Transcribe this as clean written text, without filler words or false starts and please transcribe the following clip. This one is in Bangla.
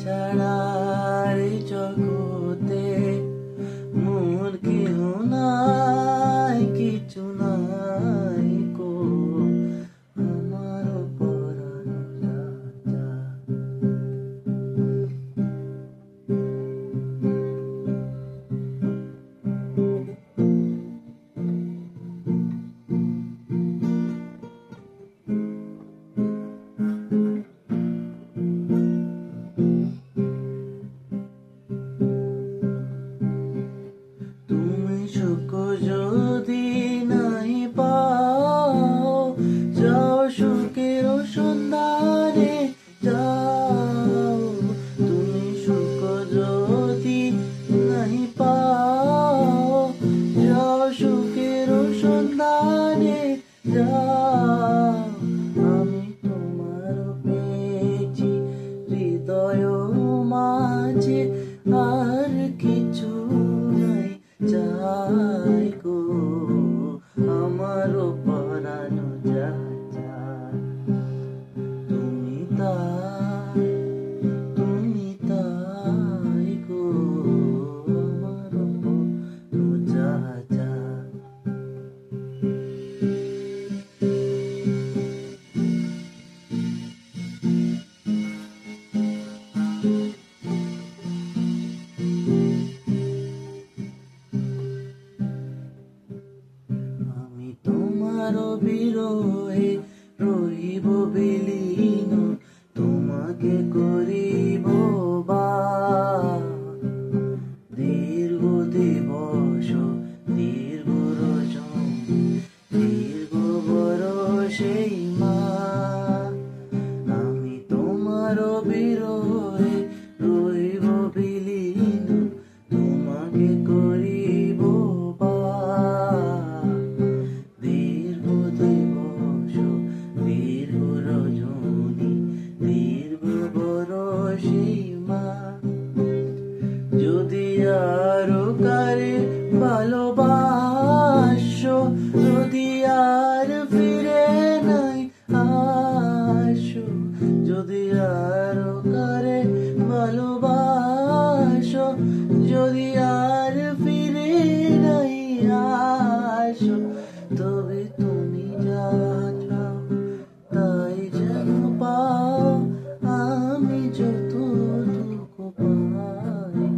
ছাড়া এই জগতে মোর কেহ নাই, কিছু নাই কো আমার পরানো রাজা। তুমি সুখ যদি নাই পাও, যাও সুখের সন্ধানে যাও। তুমি সুখ যদি নাই পাও, যাও সুখের সন্ধানে যাও। আমি তোমার পেয়েছি হৃদয় মাঝে, আর কিছু নাই চাই গো আমার পরানো রাজা। তুমি তাই গো আমার পরানো রাজা। আমি তোমার বিরহে রহিব বিলীন, তোমাকে করিব বাস। দীর্ঘ দিবস দীর্ঘ রজনী দীর্ঘ বরষেই মাস। আমি তোমার বিরহে রহিব বিলীন, তোমাকে করিব বাস। দীর্ঘ দিবস দীর্ঘ রজনী দীর্ঘ বরষেই মাস। যদি আরো কারে ভালোবাসো, যদি আর ফিরে নাই আসো। যদি আরো কারে ভালোবাসো, যদি আর ফিরে নাই আসো। তবে তুমি যা চাও তাই যেন পাও, আমি যতটুকু পাই